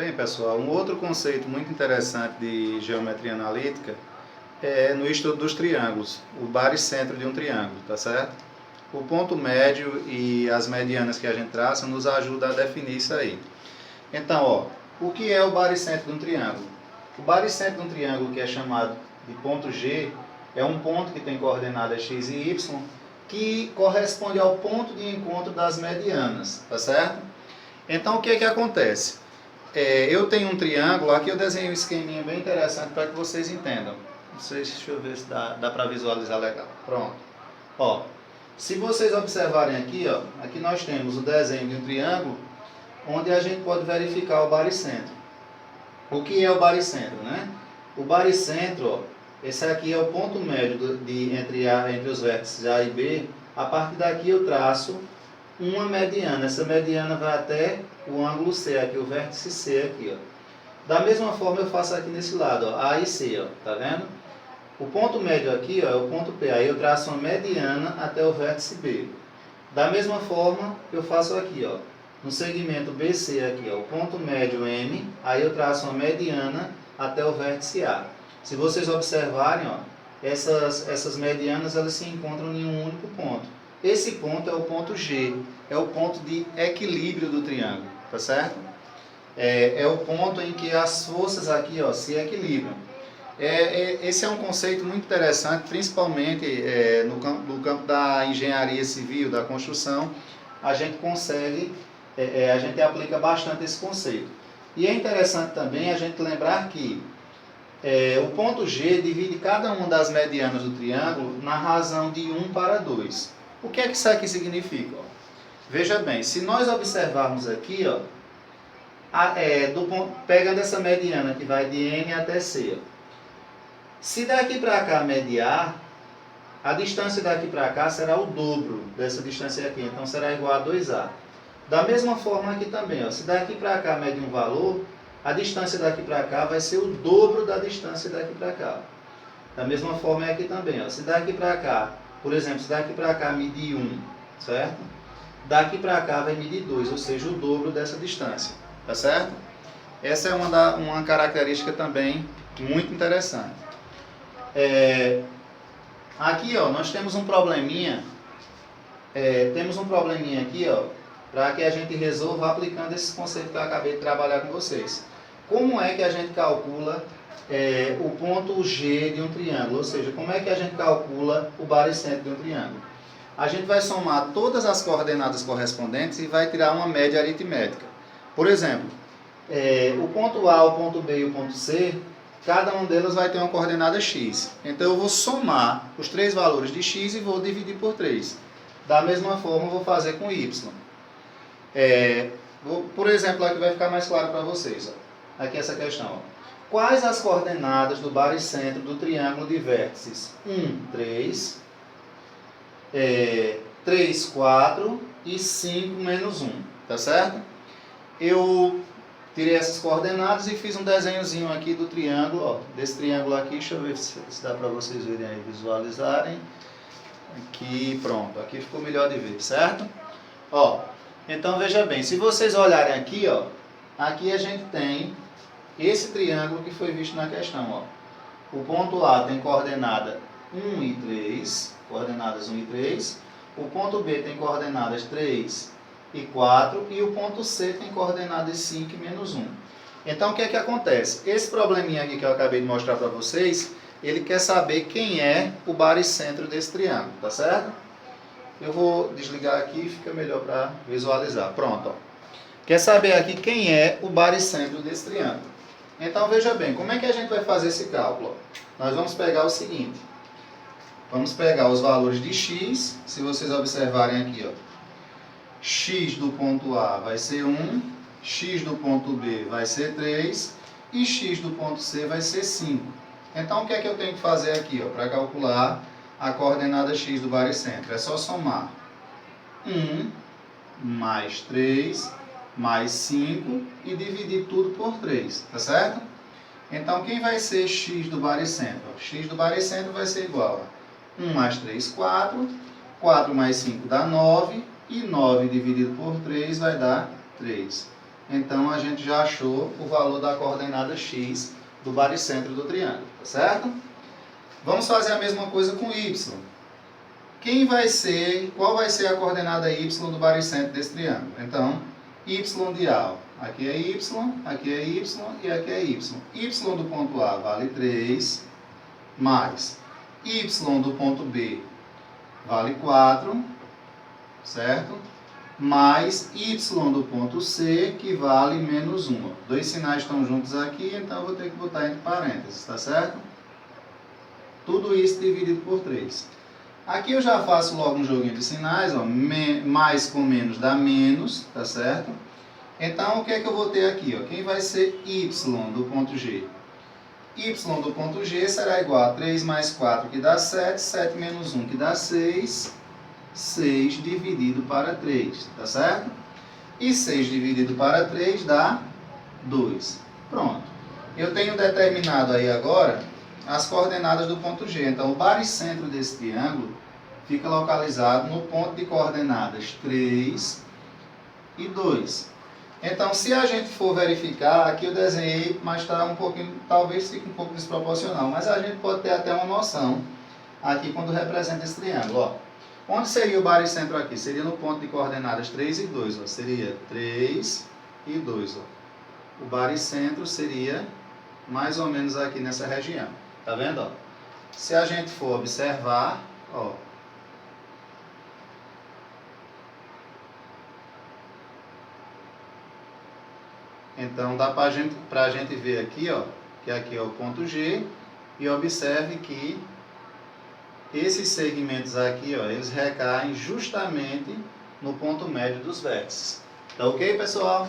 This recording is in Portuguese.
Bem, pessoal, um outro conceito muito interessante de geometria analítica é no estudo dos triângulos, o baricentro de um triângulo, tá certo? O ponto médio e as medianas que a gente traça nos ajuda a definir isso aí. Então, ó, o que é o baricentro de um triângulo? O baricentro de um triângulo, que é chamado de ponto G, é um ponto que tem coordenadas x e y, que corresponde ao ponto de encontro das medianas, tá certo? Então, o que é que acontece? Eu tenho um triângulo, aqui eu desenhei um esqueminha bem interessante para que vocês entendam. Não sei, deixa eu ver se dá para visualizar legal. Pronto. Ó, se vocês observarem aqui, ó, aqui nós temos o desenho de um triângulo, onde a gente pode verificar o baricentro. O que é o baricentro, né? O baricentro, ó, esse aqui é o ponto médio entre os vértices A e B. A partir daqui eu traço uma mediana. Essa mediana vai até o ângulo C, aqui o vértice C aqui, ó. Da mesma forma eu faço aqui nesse lado, ó, A e C, ó, tá vendo? O ponto médio aqui, ó, é o ponto P. Aí eu traço uma mediana até o vértice B. Da mesma forma eu faço aqui, ó, no segmento BC aqui, ó, o ponto médio M, aí eu traço uma mediana até o vértice A. Se vocês observarem, ó, essas medianas elas se encontram em um único ponto. Esse ponto é o ponto G, é o ponto de equilíbrio do triângulo, tá certo? É o ponto em que as forças aqui, ó, se equilibram. Esse é um conceito muito interessante, principalmente no campo da engenharia civil, da construção. A gente consegue, a gente aplica bastante esse conceito. E é interessante também a gente lembrar que o ponto G divide cada uma das medianas do triângulo na razão de 1 para 2. O que é que isso aqui significa? Ó? Veja bem, se nós observarmos aqui, ó, pegando essa mediana que vai de N até C, ó, se daqui para cá mediar, a distância daqui para cá será o dobro dessa distância aqui, então será igual a 2A. Da mesma forma aqui também, ó, se daqui para cá mede um valor, a distância daqui para cá vai ser o dobro da distância daqui para cá. Da mesma forma aqui também, ó, se daqui para cá, por exemplo, se daqui para cá medir 1, certo? Daqui para cá vai medir 2, ou seja, o dobro dessa distância, tá certo? Essa é uma característica também muito interessante. Aqui, ó, nós temos um probleminha, aqui, ó, para que a gente resolva aplicando esse conceito que eu acabei de trabalhar com vocês. Como é que a gente calcula o ponto G de um triângulo? Ou seja, como é que a gente calcula o baricentro de um triângulo? A gente vai somar todas as coordenadas correspondentes e vai tirar uma média aritmética. Por exemplo, o ponto A, o ponto B e o ponto C, cada um deles vai ter uma coordenada x. Então eu vou somar os três valores de x e vou dividir por 3. Da mesma forma eu vou fazer com y. Por exemplo, aqui vai ficar mais claro para vocês. Ó. Aqui essa questão. Ó. Quais as coordenadas do baricentro do triângulo de vértices 1, 3, 3, 4 e 5, menos 1. Tá certo? Eu tirei essas coordenadas e fiz um desenhozinho aqui do triângulo, ó, desse triângulo aqui. Deixa eu ver se dá para vocês verem aí, visualizarem. Aqui, pronto. Aqui ficou melhor de ver, certo? Ó, então veja bem, se vocês olharem aqui, ó, aqui a gente tem esse triângulo que foi visto na questão, ó. O ponto A tem coordenada 1 e 3, coordenadas 1 e 3. O ponto B tem coordenadas 3 e 4. E o ponto C tem coordenadas 5 e menos 1. Então, o que é que acontece? Esse probleminha aqui que eu acabei de mostrar para vocês, ele quer saber quem é o baricentro desse triângulo, tá certo? Eu vou desligar aqui, fica melhor para visualizar. Pronto, ó. Quer saber aqui quem é o baricentro desse triângulo. Então, veja bem, como é que a gente vai fazer esse cálculo? Nós vamos pegar o seguinte. Vamos pegar os valores de x, se vocês observarem aqui, ó. X do ponto A vai ser 1, x do ponto B vai ser 3 e x do ponto C vai ser 5. Então, o que é que eu tenho que fazer aqui, para calcular a coordenada x do baricentro? É só somar 1 mais 3 mais 5 e dividir tudo por 3, tá certo? Então, quem vai ser x do baricentro? X do baricentro vai ser igual a 1 mais 3, 4, 4 mais 5 dá 9, e 9 dividido por 3 vai dar 3. então a gente já achou o valor da coordenada x do baricentro do triângulo, tá certo? Vamos fazer a mesma coisa com y. Qual vai ser a coordenada y do baricentro desse triângulo? Então, y de A, aqui é y, aqui é y e aqui é y. Y do ponto A vale 3, mais y do ponto B vale 4, certo? Mais y do ponto C, que vale menos 1. Dois sinais estão juntos aqui, então eu vou ter que botar entre parênteses, tá certo? Tudo isso dividido por 3. Aqui eu já faço logo um joguinho de sinais, ó, mais com menos dá menos, tá certo? Então, o que é que eu vou ter aqui? Ó? Quem vai ser y do ponto G? Y do ponto G será igual a 3 mais 4, que dá 7, 7 menos 1, que dá 6, 6 dividido para 3, tá certo? E 6 dividido para 3 dá 2. Pronto. Eu tenho determinado aí agora as coordenadas do ponto G. Então, o baricentro desse triângulo fica localizado no ponto de coordenadas 3 e 2. Então, se a gente for verificar, aqui eu desenhei, mas está um pouquinho, talvez fique um pouco desproporcional, mas a gente pode ter até uma noção aqui quando representa esse triângulo. Ó. Onde seria o baricentro aqui? Seria no ponto de coordenadas 3 e 2. Ó. Seria 3 e 2. Ó. O baricentro seria mais ou menos aqui nessa região. Tá vendo? Ó? Se a gente for observar, ó, então dá pra gente ver aqui, ó, que aqui é o ponto G, e observe que esses segmentos aqui, ó, eles recaem justamente no ponto médio dos vértices. Tá ok, pessoal?